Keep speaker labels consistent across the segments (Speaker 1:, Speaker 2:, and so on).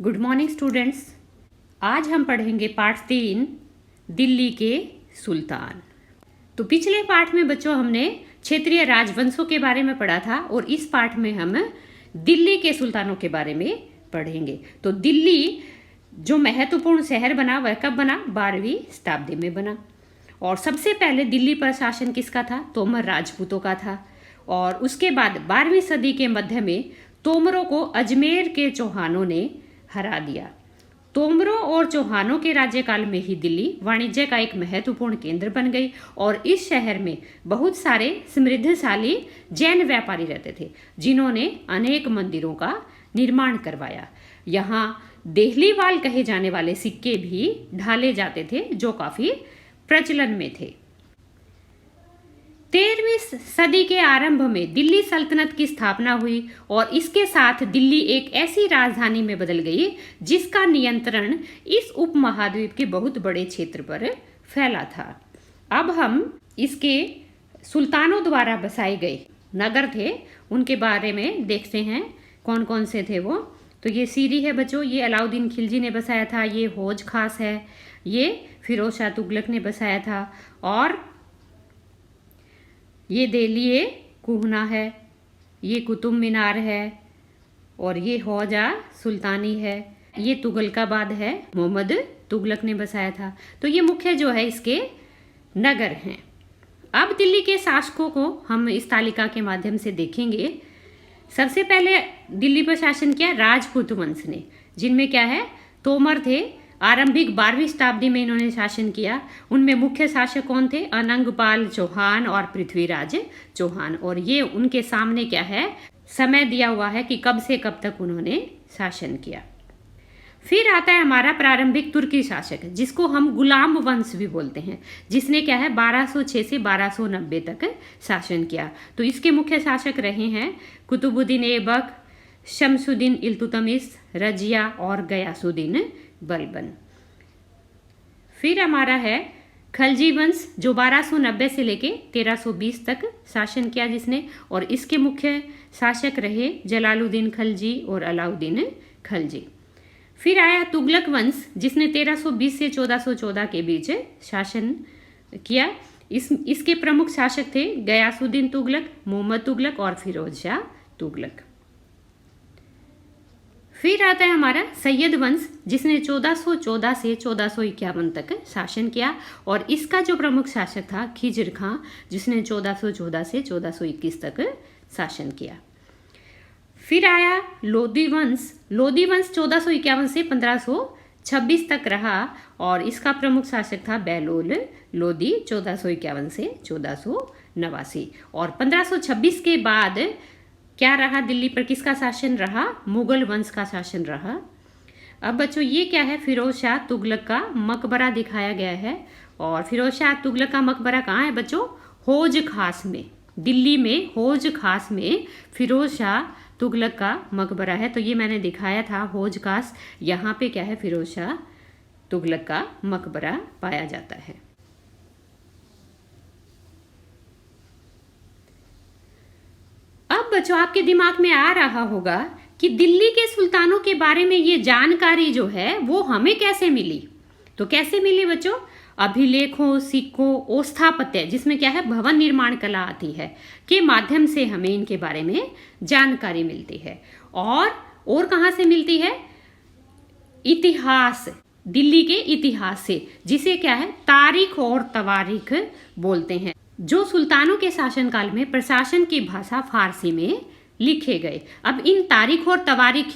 Speaker 1: Good morning students. आज हम पढ़ेंगे पाठ 3 दिल्ली के सुल्तान। तो पिछले पाठ में बच्चों हमने क्षेत्रीय राजवंशों के बारे में पढ़ा था और इस पाठ में हम दिल्ली के सुल्तानों के बारे में पढ़ेंगे। तो दिल्ली जो महत्वपूर्ण शहर बना वह कब बना? 12वीं शताब्दी में बना। और सबसे पहले दिल्ली पर शासन किसका था? तोमर राजपूतों का था। और उसके बाद 12वीं सदी के मध्य में तोमरों को अजमेर के चौहानों ने हरा दिया। तोमरों और चौहानों के राज्यकाल में ही दिल्ली वाणिज्य का एक महत्वपूर्ण केंद्र बन गई और इस शहर में बहुत सारे समृद्धशाली जैन व्यापारी रहते थे जिन्होंने अनेक मंदिरों का निर्माण करवाया। यहाँ देहलीवाल कहे जाने वाले सिक्के भी ढाले जाते थे जो काफी प्रचलन में थे। 13वीं सदी के आरंभ में दिल्ली सल्तनत की स्थापना हुई और इसके साथ दिल्ली एक ऐसी राजधानी में बदल गई जिसका नियंत्रण इस उपमहाद्वीप के बहुत बड़े क्षेत्र पर फैला था। अब हम इसके सुल्तानों द्वारा बसाए गए नगर थे उनके बारे में देखते हैं कौन कौन से थे वो। तो ये सीरी है बच्चों, ये अलाउद्दीन खिलजी ने बसाया था। ये हौज खास है, ये फिरोज शाह तुगलक ने बसाया था। और ये देलिए कुहना है, ये कुतुब मीनार है और ये हौजा सुल्तानी है। ये तुगलकाबाद है, मोहम्मद तुगलक ने बसाया था। तो ये मुख्य जो है इसके नगर हैं। अब दिल्ली के शासकों को हम इस तालिका के माध्यम से देखेंगे। सबसे पहले दिल्ली पर शासन किया राजपूत वंश ने, जिनमें क्या है तोमर थे। आरंभिक 12वीं शताब्दी में इन्होंने शासन किया। उनमें मुख्य शासक कौन थे? अनंगपाल चौहान और पृथ्वीराज चौहान। और ये उनके सामने क्या है समय दिया हुआ है कि कब से कब तक उन्होंने शासन किया। फिर आता है हमारा प्रारंभिक तुर्की शासक जिसको हम गुलाम वंश भी बोलते हैं, जिसने क्या है 1206 से 1290 तक शासन किया। तो इसके मुख्य शासक रहे हैं कुतुबुद्दीन ऐबक, शमसुद्दीन इल्तुतमिश, रजिया और गयासुद्दीन बलबन। फिर हमारा है खलजी वंश जो 1290 से लेके 1320 तक शासन किया जिसने, और इसके मुख्य शासक रहे जलालुद्दीन खलजी और अलाउद्दीन खलजी। फिर आया तुगलक वंश जिसने 1320 से 1414 के बीच शासन किया। इसके प्रमुख शासक थे गयासुद्दीन तुगलक, मोहम्मद तुगलक और फिरोज शाह तुगलक। फिर आता है हमारा सैयद वंश जिसने 1414 से 1451 तक शासन किया और इसका जो प्रमुख शासक था खिजर खां जिसने 1414 से 1421 तक शासन किया। फिर आया लोदी वंश। लोदी वंश 1451 से 1526 तक रहा और इसका प्रमुख शासक था बेलोल लोदी 1451 से 1489। और 1526 के बाद क्या रहा? दिल्ली पर किसका शासन रहा? मुगल वंश का शासन रहा। अब बच्चों ये क्या है? फिरोज शाह तुगलक का मकबरा दिखाया गया है। और फिरोज शाह तुगलक का मकबरा कहाँ है बच्चों? हौज खास में, दिल्ली में हौज खास में फिरोज शाह तुगलक का मकबरा है। तो ये मैंने दिखाया था हौज खास, यहाँ पे क्या है फिरोज शाह तुगलक का मकबरा पाया जाता है। अब बच्चों आपके दिमाग में आ रहा होगा कि दिल्ली के सुल्तानों के बारे में ये जानकारी जो है वो हमें कैसे मिली? तो कैसे मिली बच्चों? अभिलेखों, सिक्कों और स्थापत्य जिसमें क्या है भवन निर्माण कला आती है के माध्यम से हमें इनके बारे में जानकारी मिलती है। और कहाँ से मिलती है? इतिहास, दिल्ली के इतिहास से, जिसे क्या है तारीख और तवारीख बोलते हैं, जो सुल्तानों के शासनकाल में प्रशासन की भाषा फारसी में लिखे गए। अब इन तारीख और तवारीख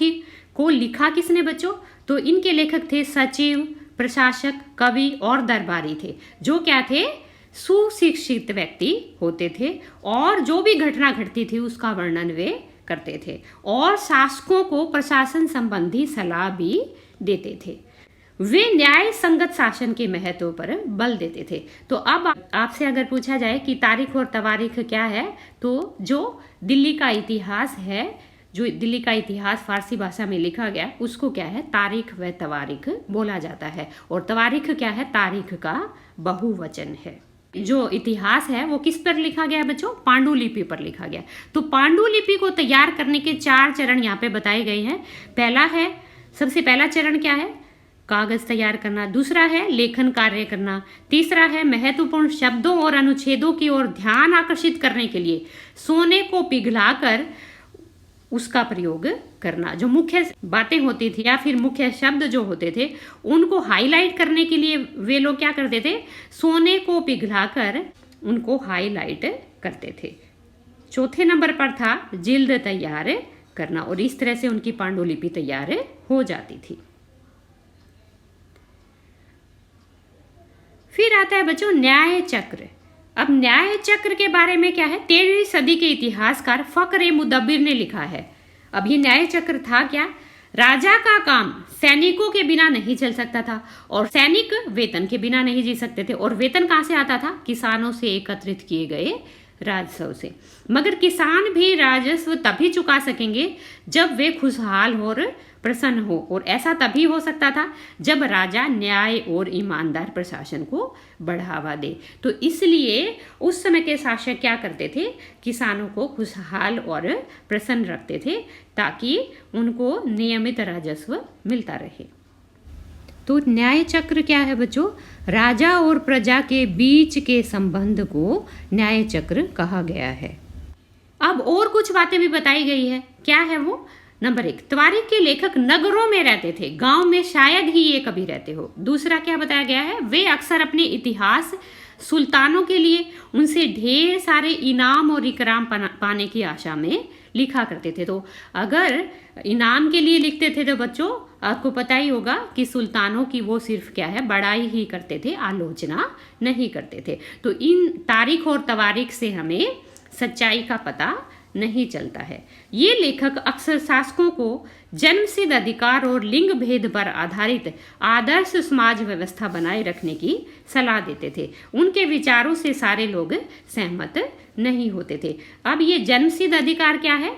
Speaker 1: को लिखा किसने बच्चों? तो इनके लेखक थे सचिव, प्रशासक, कवि और दरबारी थे, जो क्या थे सुशिक्षित व्यक्ति होते थे और जो भी घटना घटती थी उसका वर्णन वे करते थे और शासकों को प्रशासन संबंधी सलाह भी देते थे। वे न्याय संगत शासन के महत्व पर बल देते थे। तो अब आपसे अगर पूछा जाए कि तारीख और तवारीख क्या है, तो जो दिल्ली का इतिहास है, जो दिल्ली का इतिहास फारसी भाषा में लिखा गया उसको क्या है तारीख व तवारीख बोला जाता है। और तवारीख क्या है? तारीख का बहुवचन है। जो इतिहास है वो किस पर लिखा गया बच्चों? पांडुलिपि पर लिखा गया। तो पांडुलिपि को तैयार करने के 4 चरण यहाँ पे बताए गए हैं। पहला है सबसे पहला चरण क्या है? कागज तैयार करना। दूसरा है लेखन कार्य करना। तीसरा है महत्वपूर्ण शब्दों और अनुच्छेदों की ओर ध्यान आकर्षित करने के लिए सोने को पिघलाकर उसका प्रयोग करना। जो मुख्य बातें होती थी या फिर मुख्य शब्द जो होते थे उनको हाईलाइट करने के लिए वे लोग क्या करते थे? सोने को पिघलाकर उनको हाईलाइट करते थे। चौथे नंबर पर था जिल्द तैयार करना, और इस तरह से उनकी पांडुलिपि तैयार हो जाती थी। फिर आता है बच्चों न्याय चक्र। अब न्याय चक्र के बारे में क्या है? 13वीं सदी के इतिहासकार फक्र मुदब्बिर ने लिखा है। अब ये न्याय चक्र था क्या? राजा का काम सैनिकों के बिना नहीं चल सकता था, और सैनिक वेतन के बिना नहीं जी सकते थे। और वेतन कहाँ से आता था? किसानों से एकत्रित किए गए राजस्व से। मगर किसान भी राजस्व तभी चुका सकेंगे जब वे खुशहाल और प्रसन्न हो, और ऐसा तभी हो सकता था जब राजा न्याय और ईमानदार प्रशासन को बढ़ावा दे। तो इसलिए उस समय के शासक क्या करते थे? किसानों को खुशहाल और प्रसन्न रखते थे ताकि उनको नियमित राजस्व मिलता रहे। तो न्याय चक्र क्या है बच्चों? राजा और प्रजा के बीच के संबंध को न्याय चक्र कहा गया है। अब और कुछ बातें भी बताई गई है। क्या है वो? नंबर 1, त्वारिख के लेखक नगरों में रहते थे, गांव में शायद ही ये कभी रहते हो। दूसरा क्या बताया गया है? वे अक्सर अपने इतिहास सुल्तानों के लिए उनसे ढेर सारे इनाम और इकराम पाने की आशा में लिखा करते थे। तो अगर इनाम के लिए लिखते थे तो बच्चों आपको पता ही होगा कि सुल्तानों की वो सिर्फ क्या है? बड़ाई ही करते थे, आलोचना नहीं करते थे। तो इन तारीख और तवारीख से हमें सच्चाई का पता नहीं चलता है। ये लेखक अक्सर शासकों को जन्मसिद्ध अधिकार और लिंग भेद पर आधारित आदर्श समाज व्यवस्था बनाए रखने की सलाह देते थे। उनके विचारों से सारे लोग सहमत नहीं होते थे। अब ये जन्मसिद्ध अधिकार क्या है?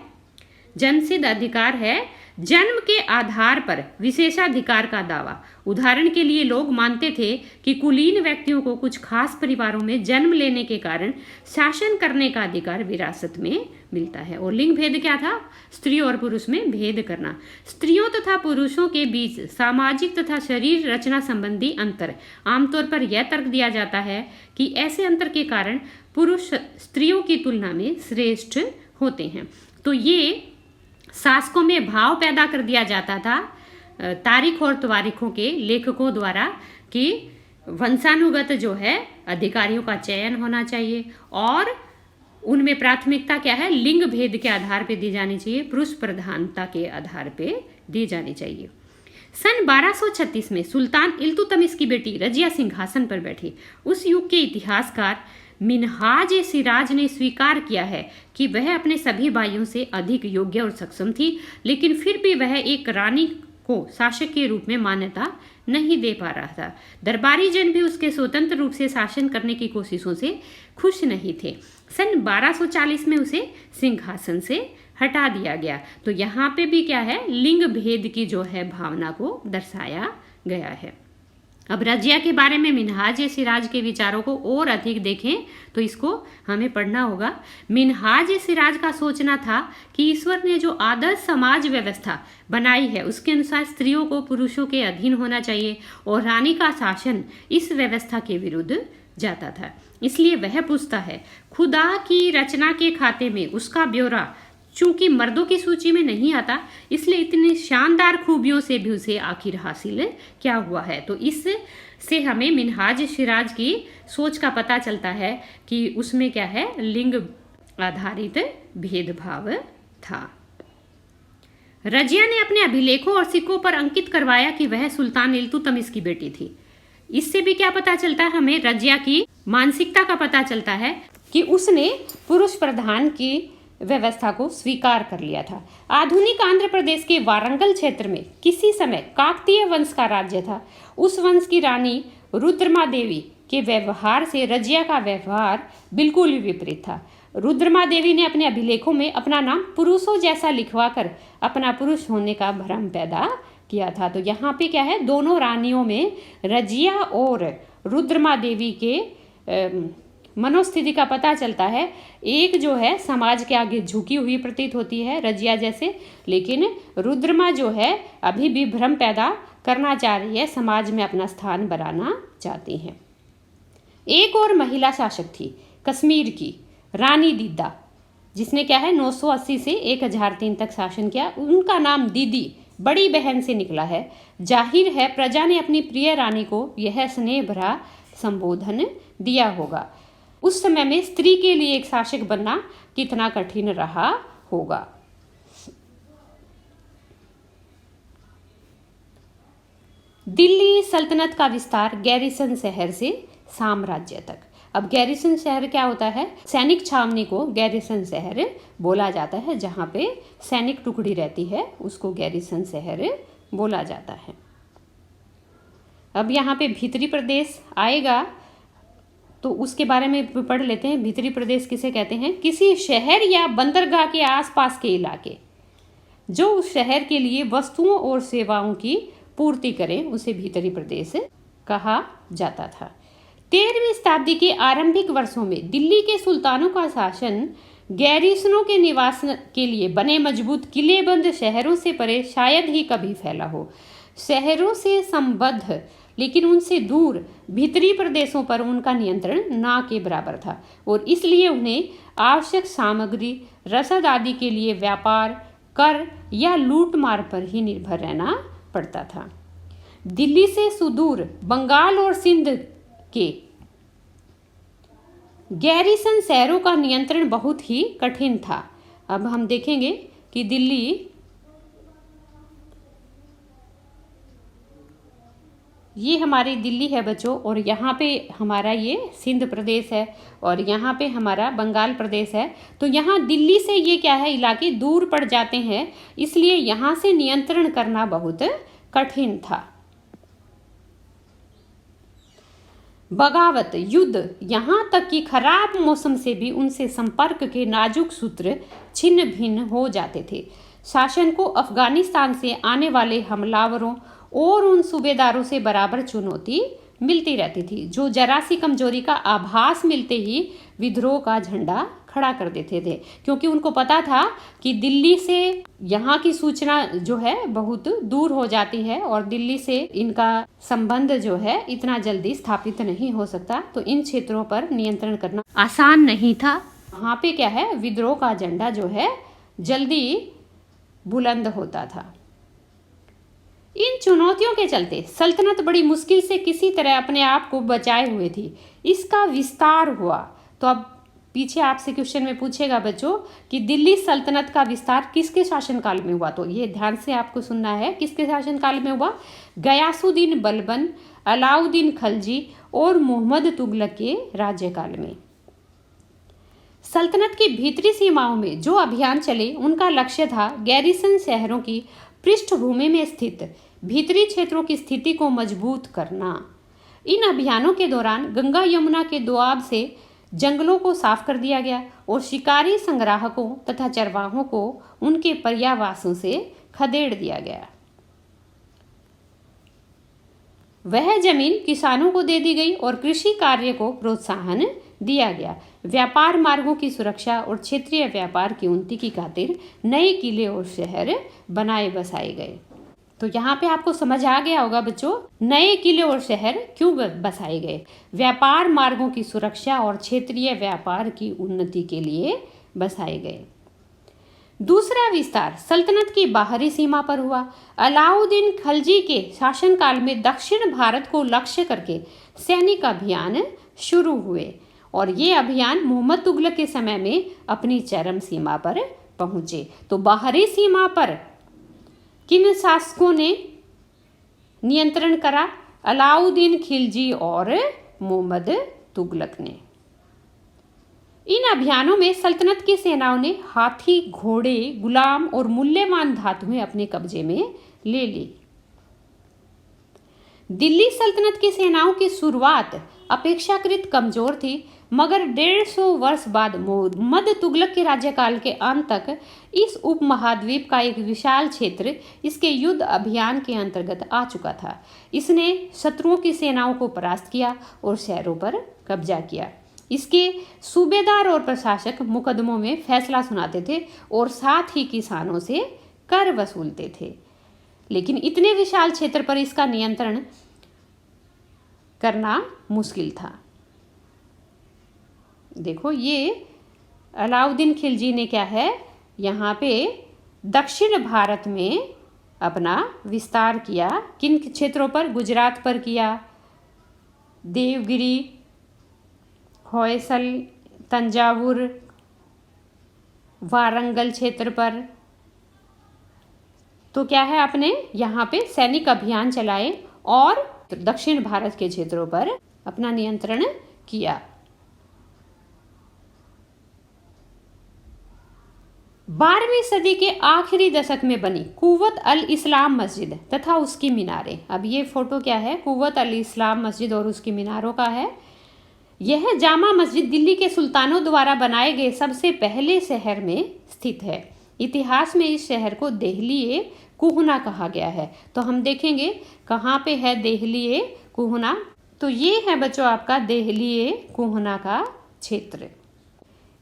Speaker 1: जन्मसिद्ध अधिकार है जन्म के आधार पर विशेषाधिकार का दावा। उदाहरण के लिए लोग मानते थे कि कुलीन व्यक्तियों को कुछ खास परिवारों में जन्म लेने के कारण शासन करने का अधिकार विरासत में मिलता है। और लिंग भेद क्या था? स्त्री और पुरुष में भेद करना। स्त्रियों तथा पुरुषों के बीच सामाजिक तथा शरीर रचना संबंधी अंतर। आमतौर पर यह तर्क दिया जाता है कि ऐसे अंतर के कारण पुरुष स्त्रियों की तुलना में श्रेष्ठ होते हैं। तो ये शासकों में भाव पैदा कर दिया जाता था तारीख और तवारीखों के लेखकों द्वारा कि वंशानुगत जो है अधिकारियों का चयन होना चाहिए, और उनमें प्राथमिकता क्या है? लिंग भेद के आधार पे दी जानी चाहिए, पुरुष प्रधानता के आधार पे दी जानी चाहिए। सन 1236 में सुल्तान इल्तुतमिश की बेटी रजिया सिंहासन पर बैठी। उस युग के इतिहासकार मिनहाज सिराज ने स्वीकार किया है कि वह अपने सभी भाइयों से अधिक योग्य और सक्षम थी, लेकिन फिर भी वह एक रानी को शासक के रूप में मान्यता नहीं दे पा रहा था। दरबारी जन भी उसके स्वतंत्र रूप से शासन करने की कोशिशों से खुश नहीं थे। सन 1240 में उसे सिंहासन से हटा दिया गया। तो यहाँ पे भी क्या है? लिंग भेद की जो है भावना को दर्शाया गया है। अब रजिया के बारे में मिनहाज सिराज के विचारों को और अधिक देखें तो इसको हमें पढ़ना होगा। मिनहाज सिराज का सोचना था कि ईश्वर ने जो आदर्श समाज व्यवस्था बनाई है उसके अनुसार स्त्रियों को पुरुषों के अधीन होना चाहिए, और रानी का शासन इस व्यवस्था के विरुद्ध जाता था। इसलिए वह पूछता है, खुदा की रचना के खाते में उसका ब्यौरा चूंकि मर्दों की सूची में नहीं आता, इसलिए इतनी शानदार खूबियों से भी उसे आखिर हासिल क्या हुआ है। तो इससे हमें मिनहाज सिराज की सोच का पता चलता है कि उसमें क्या है? लिंग आधारित भेदभाव था। रजिया ने अपने अभिलेखों और सिक्कों पर अंकित करवाया कि वह सुल्तान इल्तुतमिश की बेटी थी। इससे भी क्या पता चलता है हमें? रजिया की मानसिकता का पता चलता है कि उसने पुरुष प्रधान की व्यवस्था को स्वीकार कर लिया था। आधुनिक आंध्र प्रदेश के वारंगल क्षेत्र में किसी समय काकतीय वंश का राज्य था। उस वंश की रानी रुद्रमा देवी के व्यवहार से रजिया का व्यवहार बिल्कुल ही विपरीत था। रुद्रमा देवी ने अपने अभिलेखों में अपना नाम पुरुषों जैसा लिखवाकर अपना पुरुष होने का भ्रम पैदा किया था। तो यहाँ पे क्या है? दोनों रानियों में रजिया और रुद्रमा देवी के मनोस्थिति का पता चलता है। एक जो है समाज के आगे झुकी हुई प्रतीत होती है रजिया जैसे, लेकिन रुद्रमा जो है अभी भी भ्रम पैदा करना चाह रही है, समाज में अपना स्थान बनाना चाहती हैं। एक और महिला शासक थी कश्मीर की रानी दीदा, जिसने क्या है 980 से 1003 तक शासन किया। उनका नाम दीदी बड़ी बहन से निकला है। जाहिर है प्रजा ने अपनी प्रिय रानी को यह स्नेह भरा संबोधन दिया होगा। उस समय में स्त्री के लिए एक शासक बनना कितना कठिन रहा होगा। दिल्ली सल्तनत का विस्तार गैरिसन शहर से साम्राज्य तक। अब गैरिसन शहर क्या होता है? सैनिक छावनी को गैरिसन शहर बोला जाता है। जहाँ पे सैनिक टुकड़ी रहती है उसको गैरिसन शहर बोला जाता है। अब यहाँ पे भीतरी प्रदेश आएगा तो उसके बारे में पढ़ लेते हैं। भीतरी प्रदेश किसे कहते हैं? किसी शहर या बंदरगाह के आसपास के इलाके जो उस शहर के लिए वस्तुओं और सेवाओं की पूर्ति करें, उसे भीतरी प्रदेश कहा जाता था। 13वीं शताब्दी के आरंभिक वर्षों में दिल्ली के सुल्तानों का शासन गैरिसनों के निवास के लिए बने मजबूत किलेबंद शहरों से परे शायद ही कभी फैला हो। शहरों से संबद्ध लेकिन उनसे दूर भीतरी प्रदेशों पर उनका नियंत्रण ना के बराबर था और इसलिए उन्हें आवश्यक सामग्री, रसद आदि के लिए व्यापार, कर या लूटमार पर ही निर्भर रहना पड़ता था। दिल्ली से सुदूर बंगाल और सिंध के गैरिसन शहरों का नियंत्रण बहुत ही कठिन था। अब हम देखेंगे कि दिल्ली, ये हमारी दिल्ली है बच्चों, और यहाँ पे हमारा ये सिंध प्रदेश है और यहाँ पे हमारा बंगाल प्रदेश है। तो यहाँ दिल्ली से ये क्या है, इलाके दूर पड़ जाते हैं, इसलिए यहाँ से नियंत्रण करना बहुत कठिन था। बगावत, युद्ध, यहाँ तक कि खराब मौसम से भी उनसे संपर्क के नाजुक सूत्र छिन्न भिन्न हो जाते थे। शासन को अफगानिस्तान से आने वाले हमलावरों और उन सूबेदारों से बराबर चुनौती मिलती रहती थी, जो जरा सी कमजोरी का आभास मिलते ही विद्रोह का झंडा खड़ा कर देते थे, क्योंकि उनको पता था कि दिल्ली से यहाँ की सूचना जो है बहुत दूर हो जाती है और दिल्ली से इनका संबंध जो है इतना जल्दी स्थापित नहीं हो सकता। तो इन क्षेत्रों पर नियंत्रण करना आसान नहीं था। वहाँ पे क्या है, विद्रोह का झंडा जो है जल्दी बुलंद होता था। इन चुनौतियों के चलते सल्तनत बड़ी मुश्किल से किसी तरह अपने आप को बचाए हुए थी। इसका विस्तार हुआ। तो अब पीछे आपसे क्वेश्चन में पूछेगा बच्चों कि दिल्ली सल्तनत का विस्तार किसके शासनकाल में हुआ? तो ये ध्यान से आपको सुनना है, किसके शासनकाल में हुआ? गयासुद्दीन बलबन, अलाउद्दीन खलजी और मोहम्मद तुगलक के राज्यकाल में। सल्तनत की भीतरी सीमाओं में जो अभियान चले, उनका लक्ष्य था गैरिसन शहरों की पृष्ठभूमि में स्थित भीतरी क्षेत्रों की स्थिति को मजबूत करना। इन अभियानों के दौरान गंगा यमुना के दोआब से जंगलों को साफ कर दिया गया और शिकारी संग्राहकों तथा चरवाहों को उनके पर्यावासों से खदेड़ दिया गया। वह जमीन किसानों को दे दी गई और कृषि कार्य को प्रोत्साहन दिया गया। व्यापार मार्गों की सुरक्षा और क्षेत्रीय व्यापार की उन्नति की खातिर नए किले और शहर बनाए बसाए गए। तो यहाँ पे आपको समझ आ गया होगा बच्चों, नए किले और शहर क्यों बसाए गए। व्यापार मार्गों की सुरक्षा और क्षेत्रीय व्यापार की उन्नति के लिए बसाए गए। दूसरा विस्तार सल्तनत की बाहरी सीमा पर हुआ। अलाउद्दीन खलजी के शासनकाल में दक्षिण भारत को लक्ष्य करके सैनिक अभियान शुरू हुए और ये अभियान मोहम्मद तुगलक के समय में अपनी चरम सीमा पर पहुंचे। तो बाहरी सीमा पर किन शासकों ने नियंत्रण करा? अलाउद्दीन खिलजी और मोहम्मद तुगलक ने। इन अभियानों में सल्तनत की सेनाओं ने हाथी, घोड़े, गुलाम और मूल्यवान धातुएं अपने कब्जे में ले ली। दिल्ली सल्तनत की सेनाओं की शुरुआत अपेक्षाकृत कमजोर थी, मगर 150 वर्ष बाद मोहम्मद तुगलक के राज्यकाल के अंत तक इस उपमहाद्वीप का एक विशाल क्षेत्र इसके युद्ध अभियान के अंतर्गत आ चुका था। इसने शत्रुओं की सेनाओं को परास्त किया और शहरों पर कब्जा किया। इसके सूबेदार और प्रशासक मुकदमों में फैसला सुनाते थे और साथ ही किसानों से कर वसूलते थे। लेकिन इतने विशाल क्षेत्र पर इसका नियंत्रण करना मुश्किल था। देखो ये अलाउद्दीन खिलजी ने क्या है, यहाँ पे दक्षिण भारत में अपना विस्तार किया। किन क्षेत्रों पर? गुजरात पर किया, देवगिरी, होयसल, तंजावुर, वारंगल क्षेत्र पर। तो क्या है, आपने यहाँ पे सैनिक अभियान चलाए और दक्षिण भारत के क्षेत्रों पर अपना नियंत्रण किया। 12वीं सदी के आखिरी दशक में बनी कुव्वत अल इस्लाम मस्जिद तथा उसकी मीनारें। अब ये फोटो क्या है, कुव्वत अल इस्लाम मस्जिद और उसकी मीनारों का है। यह जामा मस्जिद दिल्ली के सुल्तानों द्वारा बनाए गए सबसे पहले शहर में स्थित है। इतिहास में इस शहर को देहली कुहना कहा गया है। तो हम देखेंगे कहाँ पे है देहली कुहना। तो ये है बच्चों आपका देहली कुहना का क्षेत्र।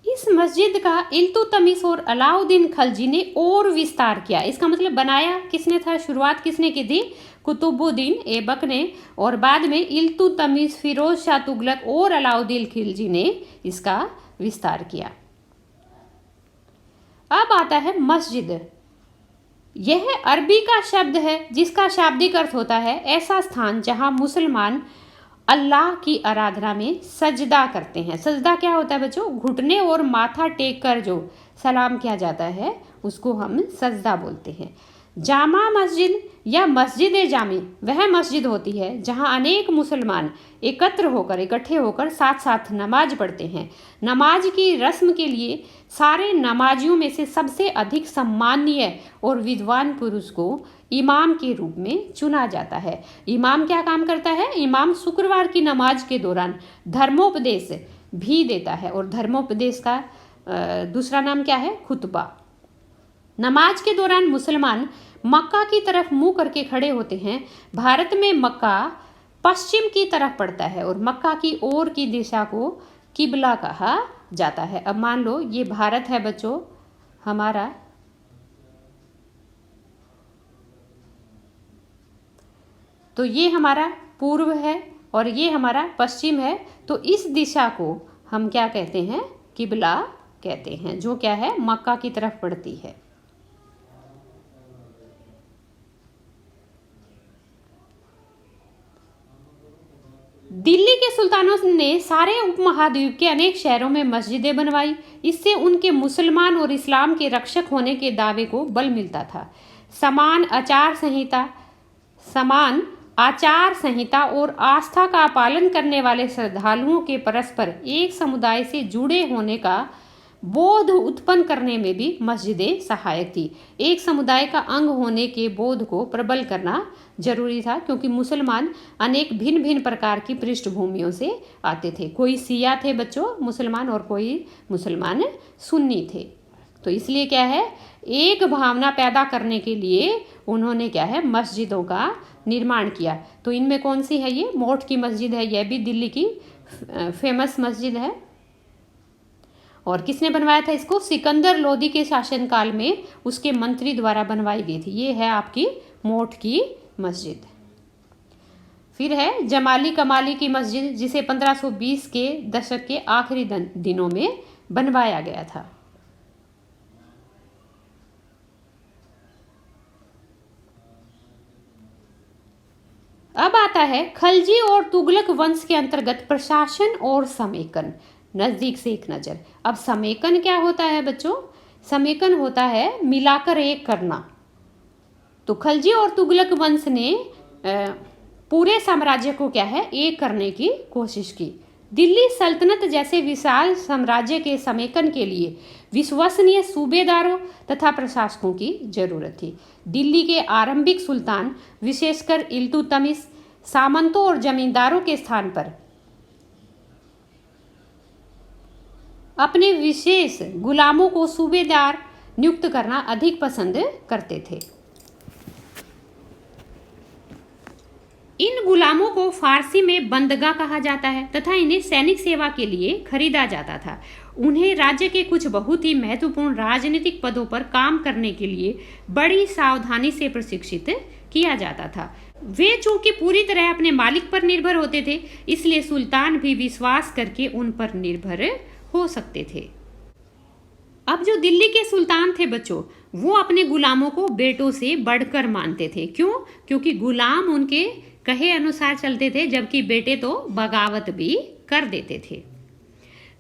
Speaker 1: इस मस्जिद का इल्तुतमिश और अलाउद्दीन खलजी ने और विस्तार किया। इसका मतलब बनाया किसने था, शुरुआत किसने की थी? कुतुबुद्दीन ऐबक ने, और बाद में इल्तुतमिश, फिरोज शाह तुगलक और अलाउद्दीन खिलजी ने इसका विस्तार किया। अब आता है मस्जिद। यह अरबी का शब्द है जिसका शाब्दिक अर्थ होता है ऐसा स्थान जहां मुसलमान अल्लाह की आराधना में सजदा करते हैं। सजदा क्या होता है बच्चों? घुटने और माथा टेक कर जो सलाम किया जाता है उसको हम सजदा बोलते हैं। जामा मस्जिद या मस्जिद जामी वह मस्जिद होती है जहां अनेक मुसलमान इकट्ठे होकर साथ साथ नमाज पढ़ते हैं। नमाज की रस्म के लिए सारे नमाजियों में से सबसे अधिक सम्मानीय और विद्वान पुरुष को इमाम के रूप में चुना जाता है। इमाम क्या काम करता है? इमाम शुक्रवार की नमाज के दौरान धर्मोपदेश भी देता है, और धर्मोपदेश का दूसरा नाम क्या है? खुतबा। नमाज के दौरान मुसलमान मक्का की तरफ मुंह करके खड़े होते हैं। भारत में मक्का पश्चिम की तरफ पड़ता है और मक्का की ओर की दिशा को किबला कहा जाता है। अब मान लो ये भारत है बच्चों हमारा, तो ये हमारा पूर्व है और ये हमारा पश्चिम है। तो इस दिशा को हम क्या कहते हैं? किबला कहते हैं, जो क्या है? मक्का की तरफ पड़ती है। दिल्ली के सुल्तानों ने सारे उपमहाद्वीप के अनेक शहरों में मस्जिदें बनवाई। इससे उनके मुसलमान और इस्लाम के रक्षक होने के दावे को बल मिलता था। समान आचार संहिता और आस्था का पालन करने वाले श्रद्धालुओं के परस्पर एक समुदाय से जुड़े होने का बोध उत्पन्न करने में भी मस्जिदें सहायक थी। एक समुदाय का अंग होने के बोध को प्रबल करना जरूरी था, क्योंकि मुसलमान अनेक भिन्न भिन्न प्रकार की पृष्ठभूमियों से आते थे। कोई सिया थे बच्चों मुसलमान और कोई मुसलमान सुन्नी थे। तो इसलिए क्या है, एक भावना पैदा करने के लिए उन्होंने क्या है, मस्जिदों का निर्माण किया। तो इनमें कौन सी है? ये मोठ की मस्जिद है, यह भी दिल्ली की फेमस मस्जिद है। और किसने बनवाया था इसको? सिकंदर लोदी के शासनकाल में उसके मंत्री द्वारा बनवाई गई थी। ये है आपकी मोठ की मस्जिद। फिर है जमाली कमाली की मस्जिद, जिसे 1520 के दशक के आखिरी दिनों में बनवाया गया था। अब आता है खलजी और तुगलक वंश के अंतर्गत प्रशासन और समेकन। नजदीक से एक नजर। अब समेकन क्या होता है बच्चों? समेकन होता है मिलाकर एक करना। तो खलजी और तुगलक वंश ने पूरे साम्राज्य को क्या है, एक करने की कोशिश की। दिल्ली सल्तनत जैसे विशाल साम्राज्य के समेकन के लिए विश्वसनीय सूबेदारों तथा प्रशासकों की जरूरत थी। दिल्ली के आरंभिक सुल्तान, विशेषकर इल्तुतमिश, सामंतों और जमींदारों के स्थान पर अपने विशेष गुलामों को सूबेदार नियुक्त करना अधिक पसंद करते थे। इन गुलामों को फारसी में बंदगा कहा जाता है तथा इन्हें सैनिक सेवा के लिए खरीदा जाता था। उन्हें राज्य के कुछ बहुत ही महत्वपूर्ण राजनीतिक पदों पर काम करने के लिए बड़ी सावधानी से प्रशिक्षित किया जाता था। वे चूंकि पूरी तरह अपने मालिक पर निर्भर होते थे, इसलिए सुल्तान भी विश्वास करके उन पर निर्भर हो सकते थे। अब जो दिल्ली के सुल्तान थे बच्चों, वो अपने गुलामों को बेटों से बढ़कर मानते थे। क्यों? क्योंकि गुलाम उनके कहे अनुसार चलते थे, जबकि बेटे तो बगावत भी कर देते थे।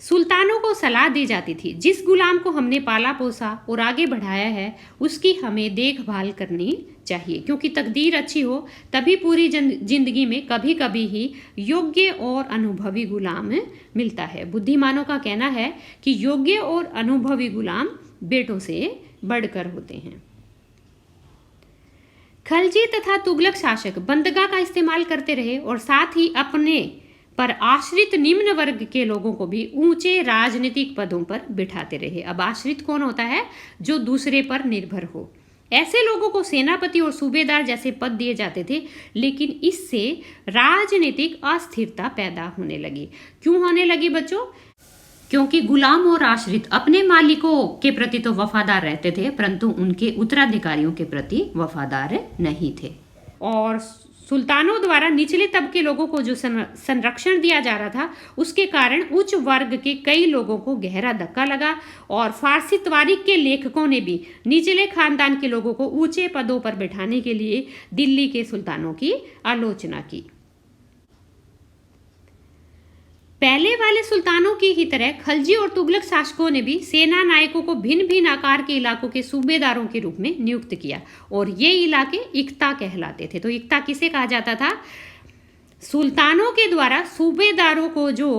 Speaker 1: सुल्तानों को सलाह दी जाती थी, जिस गुलाम को हमने पाला पोसा और आगे बढ़ाया है, उसकी हमें देखभाल करनी चाहिए, क्योंकि तकदीर अच्छी हो तभी पूरी जिंदगी में कभी कभी ही योग्य और अनुभवी गुलाम मिलता है। बुद्धिमानों का कहना है कि योग्य और अनुभवी गुलाम बेटों से बढ़कर होते हैं। खलजी तथा तुगलक शासक बंदगा का इस्तेमाल करते रहे और साथ ही अपने पर आश्रित निम्न वर्ग के लोगों को भी ऊंचे राजनीतिक पदों पर बिठाते रहे। अब आश्रित कौन होता है? जो दूसरे पर निर्भर हो। ऐसे लोगों को सेनापति और सूबेदार जैसे पद दिए जाते थे, लेकिन इससे राजनीतिक अस्थिरता पैदा होने लगी। क्यों होने लगी बच्चों? क्योंकि गुलाम और आश्रित अपने मालिकों के प्रति तो वफादार रहते थे, परंतु उनके उत्तराधिकारियों के प्रति वफादार नहीं थे। और सुल्तानों द्वारा निचले तबके लोगों को जो संरक्षण दिया जा रहा था, उसके कारण उच्च वर्ग के कई लोगों को गहरा धक्का लगा और फारसी तवारीख के लेखकों ने भी निचले खानदान के लोगों को ऊंचे पदों पर बैठाने के लिए दिल्ली के सुल्तानों की आलोचना की। पहले वाले सुल्तानों की ही तरह खलजी और तुगलक शासकों ने भी सेना नायकों को भिन्न भिन्न आकार के इलाकों के सूबेदारों के रूप में नियुक्त किया और ये इलाके इक्ता कहलाते थे। तो इक्ता किसे कहा जाता था? सुल्तानों के द्वारा सूबेदारों को जो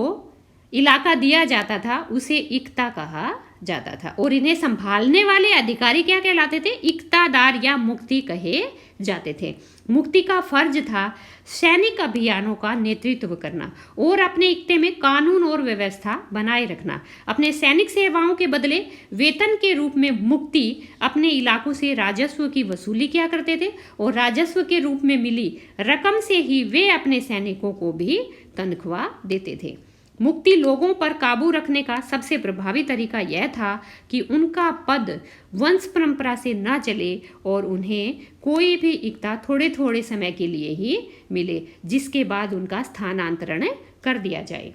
Speaker 1: इलाका दिया जाता था उसे इक्ता कहा जाता था और इन्हें संभालने वाले अधिकारी क्या कहलाते थे? इक्तादार या मुक्ति कहे जाते थे। मुक्ति का फर्ज था सैनिक अभियानों का नेतृत्व करना और अपने इक्ते में कानून और व्यवस्था बनाए रखना। अपने सैनिक सेवाओं के बदले वेतन के रूप में मुक्ति अपने इलाकों से राजस्व की वसूली किया करते थे और राजस्व के रूप में मिली रकम से ही वे अपने सैनिकों को भी तनख्वाह देते थे। मुक्ति लोगों पर काबू रखने का सबसे प्रभावी तरीका यह था कि उनका पद वंश परंपरा से न चले और उन्हें कोई भी इक्ता थोड़े थोड़े समय के लिए ही मिले, जिसके बाद उनका स्थानांतरण कर दिया जाए।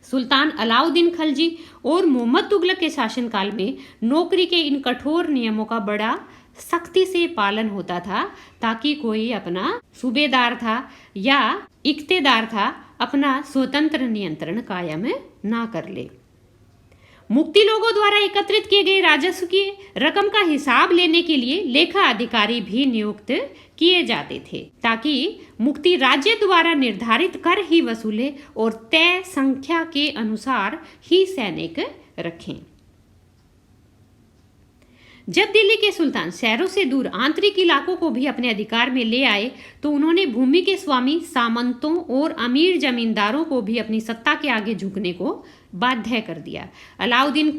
Speaker 1: सुल्तान अलाउद्दीन खलजी और मोहम्मद तुगलक के शासनकाल में नौकरी के इन कठोर नियमों का बड़ा सख्ती से पालन होता था, ताकि कोई अपना सूबेदार था या इक्तेदार था अपना स्वतंत्र नियंत्रण कायम ना कर ले। मुक्ति लोगों द्वारा एकत्रित किए गए राजस्व की रकम का हिसाब लेने के लिए लेखा अधिकारी भी नियुक्त किए जाते थे, ताकि मुक्ति राज्य द्वारा निर्धारित कर ही वसूले और तय संख्या के अनुसार ही सैनिक रखें। जब दिल्ली के सुल्तान शहरों से दूर आंतरिक इलाकों को भी अपने अधिकार में ले आए, तो उन्होंने भूमि के स्वामी सामंतों और अमीर जमींदारों को भी अपनी सत्ता के आगे झुकने को बाध्य कर दिया। अलाउद्दीन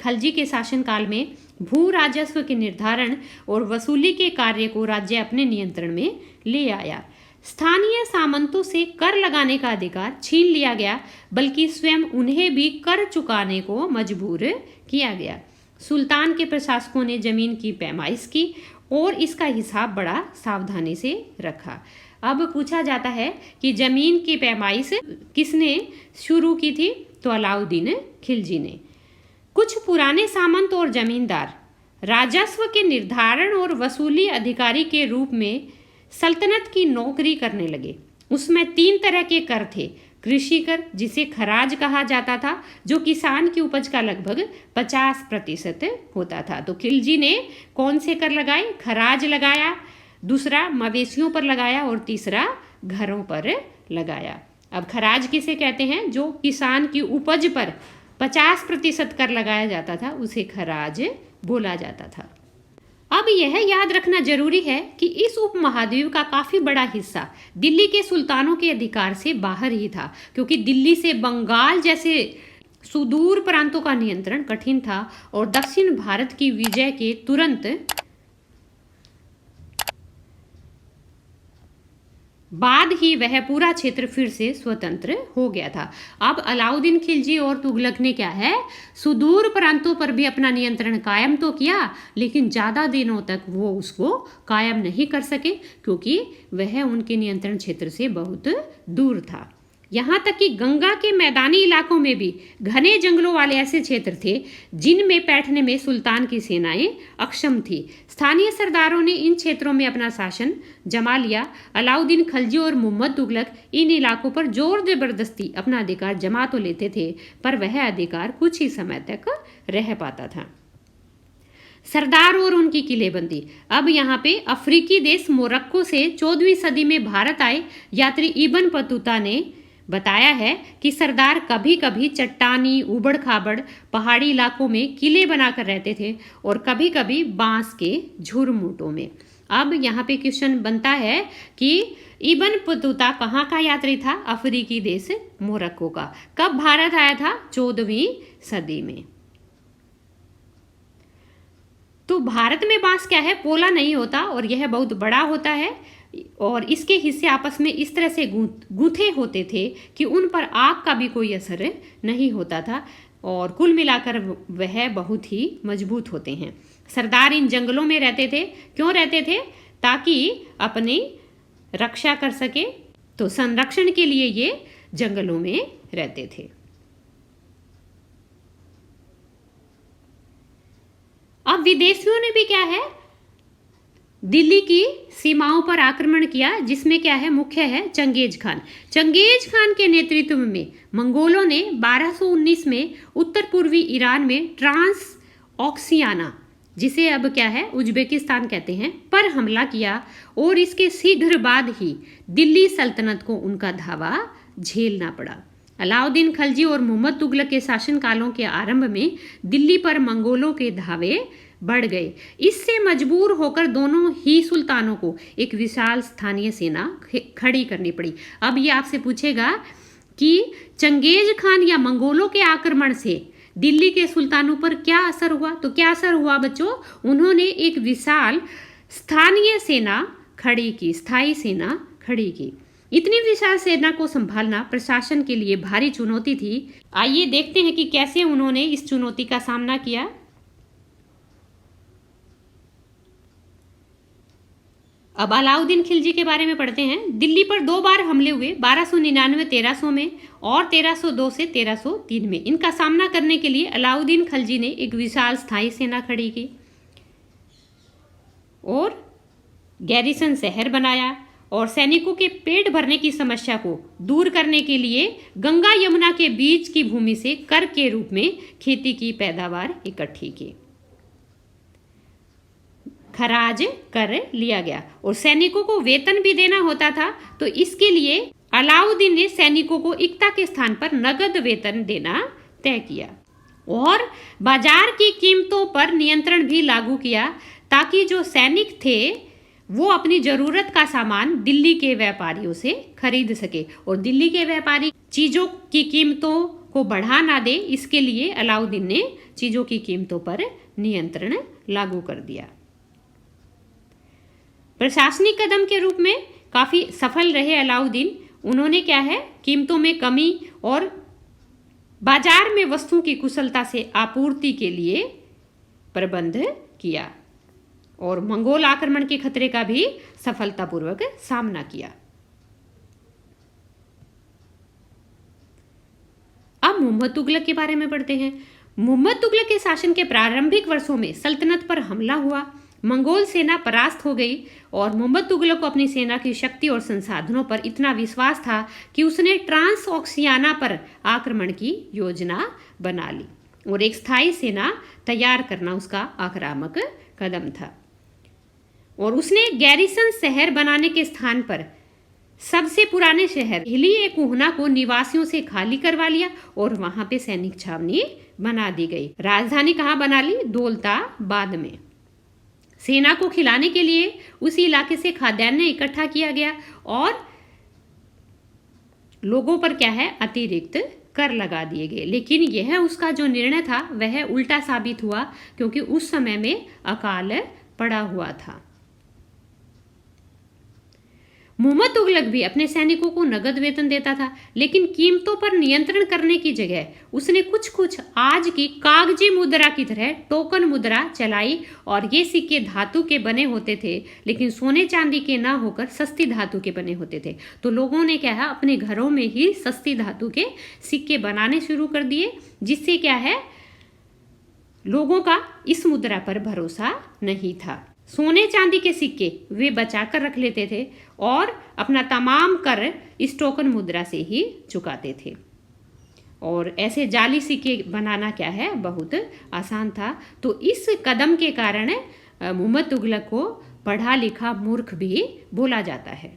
Speaker 1: खलजी के शासनकाल में भू राजस्व के निर्धारण और वसूली के कार्य को राज्य अपने नियंत्रण में ले आया। स्थानीय सामंतों से कर लगाने का अधिकार छीन लिया गया, बल्कि स्वयं उन्हें भी कर चुकाने को मजबूर किया गया। सुल्तान के प्रशासकों ने जमीन की पैमाइश की और इसका हिसाब बड़ा सावधानी से रखा। अब पूछा जाता है कि जमीन की पैमाइश किसने शुरू की थी? तो अलाउद्दीन खिलजी ने। कुछ पुराने सामंत और जमींदार राजस्व के निर्धारण और वसूली अधिकारी के रूप में सल्तनत की नौकरी करने लगे। उसमें 3 तरह के कर थे। कृषि कर, जिसे खराज कहा जाता था, जो किसान की उपज का लगभग 50% होता था। तो खिलजी ने कौन से कर लगाए? खराज लगाया, दूसरा मवेशियों पर लगाया और तीसरा घरों पर लगाया। अब खराज किसे कहते हैं? जो किसान की उपज पर 50% कर लगाया जाता था, उसे खराज बोला जाता था। अब यह याद रखना जरूरी है कि इस उपमहाद्वीप का काफी बड़ा हिस्सा दिल्ली के सुल्तानों के अधिकार से बाहर ही था, क्योंकि दिल्ली से बंगाल जैसे सुदूर प्रांतों का नियंत्रण कठिन था और दक्षिण भारत की विजय के तुरंत बाद ही वह पूरा क्षेत्र फिर से स्वतंत्र हो गया था। अब अलाउद्दीन खिलजी और तुगलक ने क्या है, सुदूर प्रांतों पर भी अपना नियंत्रण कायम तो किया, लेकिन ज़्यादा दिनों तक वो उसको कायम नहीं कर सके, क्योंकि वह उनके नियंत्रण क्षेत्र से बहुत दूर था। यहाँ तक कि गंगा के मैदानी इलाकों में भी घने जंगलों वाले ऐसे क्षेत्र थे जिनमें बैठने में सुल्तान की सेनाएं अक्षम थी। स्थानीय सरदारों ने इन क्षेत्रों में अपना शासन जमा लिया। अलाउद्दीन खिलजी और मोहम्मद तुगलक इन इलाकों पर जोर जबरदस्ती अपना अधिकार जमा तो लेते थे, पर वह अधिकार कुछ ही समय तक रह पाता था। सरदार और उनकी किलेबंदी। अब यहाँ पे अफ्रीकी देश मोरक्को से 14वीं सदी में भारत आए यात्री इब्न बतूता ने बताया है कि सरदार कभी कभी चट्टानी उबड़ खाबड़ पहाड़ी इलाकों में किले बनाकर रहते थे और कभी कभी बांस के झुरमुटों में। अब यहाँ पे क्वेश्चन बनता है कि इब्न बतूता कहाँ का यात्री था? अफ्रीकी देश मोरक्को का। कब भारत आया था? 14वीं सदी में। तो भारत में बांस क्या है, पोला नहीं होता और यह बहुत बड़ा होता है और इसके हिस्से आपस में इस तरह से गूंथे होते थे कि उन पर आग का भी कोई असर नहीं होता था और कुल मिलाकर वह बहुत ही मजबूत होते हैं। सरदार इन जंगलों में रहते थे। क्यों रहते थे? ताकि अपनी रक्षा कर सके, तो संरक्षण के लिए ये जंगलों में रहते थे। अब विदेशियों ने भी क्या है, दिल्ली की सीमाओं पर आक्रमण किया, जिसमें क्या है, मुख्य है चंगेज खान। चंगेज खान के नेतृत्व में मंगोलों ने 1219 में उत्तर पूर्वी ईरान में ट्रांस ऑक्सियाना, जिसे अब क्या है उज्बेकिस्तान कहते हैं, पर हमला किया और इसके शीघ्र बाद ही दिल्ली सल्तनत को उनका धावा झेलना पड़ा। अलाउद्दीन खिलजी और मोहम्मद तुगलक के शासनकालों के आरंभ में दिल्ली पर मंगोलों के धावे बढ़ गए। इससे मजबूर होकर दोनों ही सुल्तानों को एक विशाल स्थानीय सेना खड़ी करनी पड़ी। अब ये आपसे पूछेगा कि चंगेज खान या मंगोलों के आक्रमण से दिल्ली के सुल्तानों पर क्या असर हुआ? तो क्या असर हुआ बच्चों? उन्होंने एक विशाल स्थानीय सेना खड़ी की, स्थायी सेना खड़ी की। इतनी विशाल सेना को संभालना प्रशासन के लिए भारी चुनौती थी। आइए देखते हैं कि कैसे उन्होंने इस चुनौती का सामना किया। अब अलाउद्दीन खिलजी के बारे में पढ़ते हैं। दिल्ली पर 2 बार हमले हुए, 1299-1300 में और 1302 से 1303 में। इनका सामना करने के लिए अलाउद्दीन खिलजी ने एक विशाल स्थायी सेना खड़ी की और गैरिसन शहर बनाया और सैनिकों के पेट भरने की समस्या को दूर करने के लिए गंगा यमुना के बीच की भूमि से कर के रूप में खेती की पैदावार इकट्ठी की। खराज कर लिया गया और सैनिकों को वेतन भी देना होता था, तो इसके लिए अलाउद्दीन ने सैनिकों को इक्ता के स्थान पर नगद वेतन देना तय किया और बाजार की कीमतों पर नियंत्रण भी लागू किया, ताकि जो सैनिक थे वो अपनी जरूरत का सामान दिल्ली के व्यापारियों से खरीद सके और दिल्ली के व्यापारी चीजों की कीमतों को बढ़ा ना दे, इसके लिए अलाउद्दीन ने चीजों की कीमतों पर नियंत्रण लागू कर दिया। प्रशासनिक कदम के रूप में काफी सफल रहे अलाउद्दीन। उन्होंने क्या है, कीमतों में कमी और बाजार में वस्तुओं की कुशलता से आपूर्ति के लिए प्रबंध किया और मंगोल आक्रमण के खतरे का भी सफलतापूर्वक सामना किया। अब मोहम्मद तुगलक के बारे में पढ़ते हैं। मोहम्मद तुगलक के शासन के प्रारंभिक वर्षों में सल्तनत पर हमला हुआ, मंगोल सेना परास्त हो गई और मोहम्मद तुगलक को अपनी सेना की शक्ति और संसाधनों पर इतना विश्वास था कि उसने ट्रांस ऑक्सियाना पर आक्रमण की योजना बना ली और एक स्थायी सेना तैयार करना उसका आक्रामक कदम था। और उसने गैरिसन शहर बनाने के स्थान पर सबसे पुराने शहर हिली-ए-कुहना को निवासियों से खाली करवा लिया और वहां पे सैनिक छावनी बना दी गई। राजधानी कहाँ बना ली? दौलताबाद में। सेना को खिलाने के लिए उसी इलाके से खाद्यान्न इकट्ठा किया गया और लोगों पर क्या है, अतिरिक्त कर लगा दिए गए। लेकिन यह उसका जो निर्णय था वह उल्टा साबित हुआ, क्योंकि उस समय में अकाल पड़ा हुआ था। मोहम्मद तुगलक भी अपने सैनिकों को नगद वेतन देता था, लेकिन कीमतों पर नियंत्रण करने की जगह उसने कुछ कुछ आज की कागजी मुद्रा की तरह टोकन मुद्रा चलाई। और ये सिक्के धातु के बने होते थे, लेकिन सोने चांदी के ना होकर सस्ती धातु के बने होते थे। तो लोगों ने क्या है, अपने घरों में ही सस्ती धातु के सिक्के बनाने शुरू कर दिए, जिससे क्या है, लोगों का इस मुद्रा पर भरोसा नहीं था। सोने चांदी के सिक्के वे बचाकर रख लेते थे और अपना तमाम कर इस टोकन मुद्रा से ही चुकाते थे। और ऐसे जाली सिक्के बनाना क्या है, बहुत आसान था। तो इस कदम के कारण मोहम्मद तुगलक को पढ़ा लिखा मूर्ख भी बोला जाता है।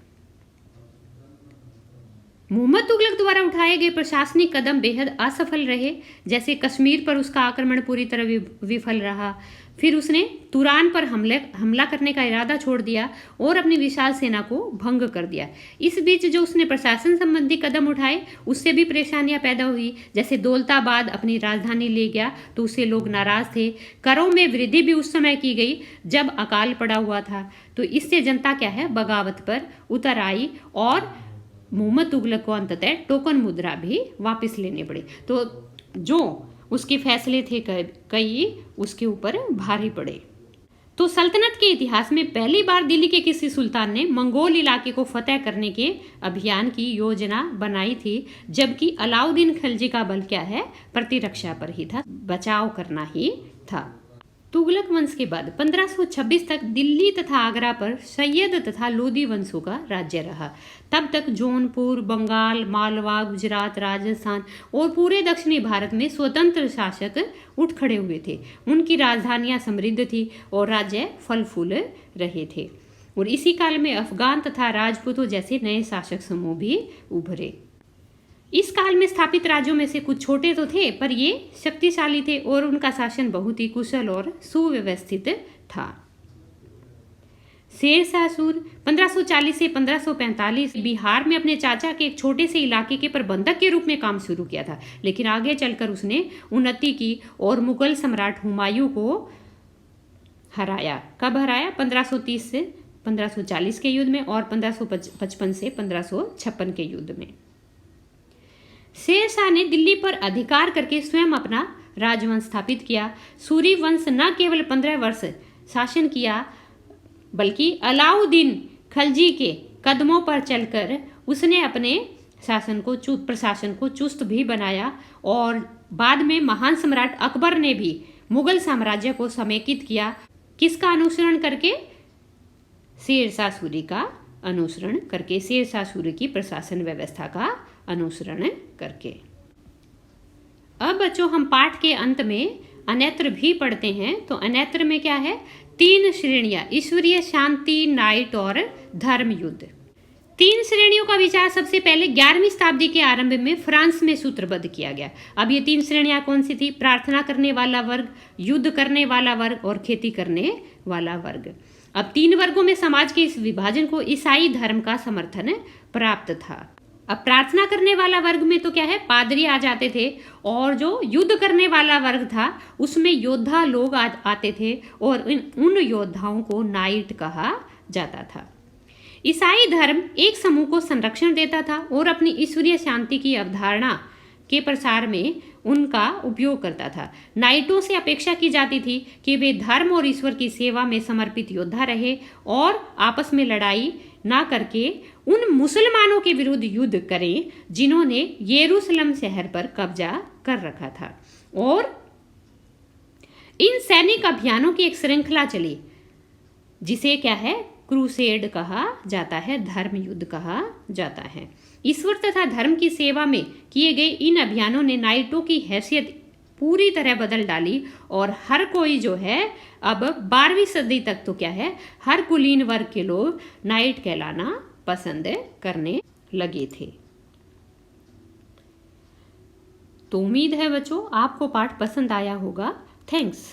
Speaker 1: मोहम्मद तुगलक द्वारा उठाए गए प्रशासनिक कदम बेहद असफल रहे। जैसे कश्मीर पर उसका आक्रमण पूरी तरह विफल रहा। फिर उसने तुरान पर हमला करने का इरादा छोड़ दिया और अपनी विशाल सेना को भंग कर दिया। इस बीच जो उसने प्रशासन संबंधी कदम उठाए, उससे भी परेशानियां पैदा हुई। जैसे दौलताबाद अपनी राजधानी ले गया तो उससे लोग नाराज थे। करों में वृद्धि भी उस समय की गई जब अकाल पड़ा हुआ था। तो इससे जनता क्या है, बगावत पर उतर आई और मोहम्मद तुगलक को अंततः टोकन मुद्रा भी वापस लेने पड़े। तो जो उसके फैसले थे कई उसके ऊपर भारी पड़े। तो सल्तनत के इतिहास में पहली बार दिल्ली के किसी सुल्तान ने मंगोल इलाके को फतेह करने के अभियान की योजना बनाई थी, जबकि अलाउद्दीन खिलजी का बल क्या है, प्रतिरक्षा पर ही था, बचाव करना ही था। तुगलक वंश के बाद 1526 तक दिल्ली तथा आगरा पर सैयद तथा लोदी वंशों का राज्य रहा। तब तक जौनपुर, बंगाल, मालवा, गुजरात, राजस्थान और पूरे दक्षिणी भारत में स्वतंत्र शासक उठ खड़े हुए थे। उनकी राजधानियां समृद्ध थी और राज्य फल फूल रहे थे। और इसी काल में अफगान तथा राजपूतों जैसे नए शासक समूह भी उभरे। इस काल में स्थापित राज्यों में से कुछ छोटे तो थे, पर ये शक्तिशाली थे और उनका शासन बहुत ही कुशल और सुव्यवस्थित था। शेरशाह सूरी 1540 से 1545 बिहार में अपने चाचा के एक छोटे से इलाके के प्रबंधक के रूप में काम शुरू किया था, लेकिन आगे चलकर उसने उन्नति की और मुगल सम्राट हुमायूं को हराया। कब हराया? 1530 से 1540 के युद्ध में और 1555 से 1556 के युद्ध में। शेरशाह ने दिल्ली पर अधिकार करके स्वयं अपना राजवंश स्थापित किया। सूरी वंश न केवल 15 वर्ष शासन किया, बल्कि अलाउद्दीन खिलजी के कदमों पर चलकर उसने अपने प्रशासन को चुस्त भी बनाया। और बाद में महान सम्राट अकबर ने भी मुगल साम्राज्य को समेकित किया। किसका अनुसरण करके? शेरशाह सूरी का अनुसरण करके, शेरशाह सूरी की प्रशासन व्यवस्था का अनुसरण करके। अब बच्चों हम पाठ के अंत में अन्यत्र भी पढ़ते हैं। तो अन्यत्र में क्या है? 3 श्रेणियां, ईश्वरीय, शांति, नाइट और धर्म युद्ध। 3 श्रेणियों का विचार सबसे पहले 11वीं शताब्दी के आरंभ में फ्रांस में सूत्रबद्ध किया गया। अब ये 3 श्रेणियां कौन सी थी? प्रार्थना करने वाला वर्ग, युद्ध करने वाला वर्ग और खेती करने वाला वर्ग। अब 3 वर्गों में समाज के इस विभाजन को ईसाई धर्म का समर्थन प्राप्त था। अब प्रार्थना करने वाला वर्ग में तो क्या है, पादरी आ जाते थे, और जो युद्ध करने वाला वर्ग था उसमें योद्धा लोग आते थे और उन योद्धाओं को नाइट कहा जाता था। ईसाई धर्म एक समूह को संरक्षण देता था और अपनी ईश्वरीय शांति की अवधारणा के प्रसार में उनका उपयोग करता था। नाइटों से अपेक्षा की जाती थी कि वे धर्म और ईश्वर की सेवा में समर्पित योद्धा रहे और आपस में लड़ाई ना करके उन मुसलमानों के विरुद्ध युद्ध करें जिन्होंने यरूशलेम शहर पर कब्जा कर रखा था। और इन सैनिक अभियानों की एक श्रृंखला चली, जिसे क्या है, क्रूसेड कहा जाता है, धर्म युद्ध कहा जाता है। ईश्वर तथा धर्म की सेवा में किए गए इन अभियानों ने नाइटों की हैसियत पूरी तरह बदल डाली और हर कोई जो है, अब 12वीं सदी तक तो क्या है, हर कुलीन वर्ग के लोग नाइट कहलाना पसंद करने लगे थे। तो उम्मीद है बच्चों आपको पाठ पसंद आया होगा। थैंक्स।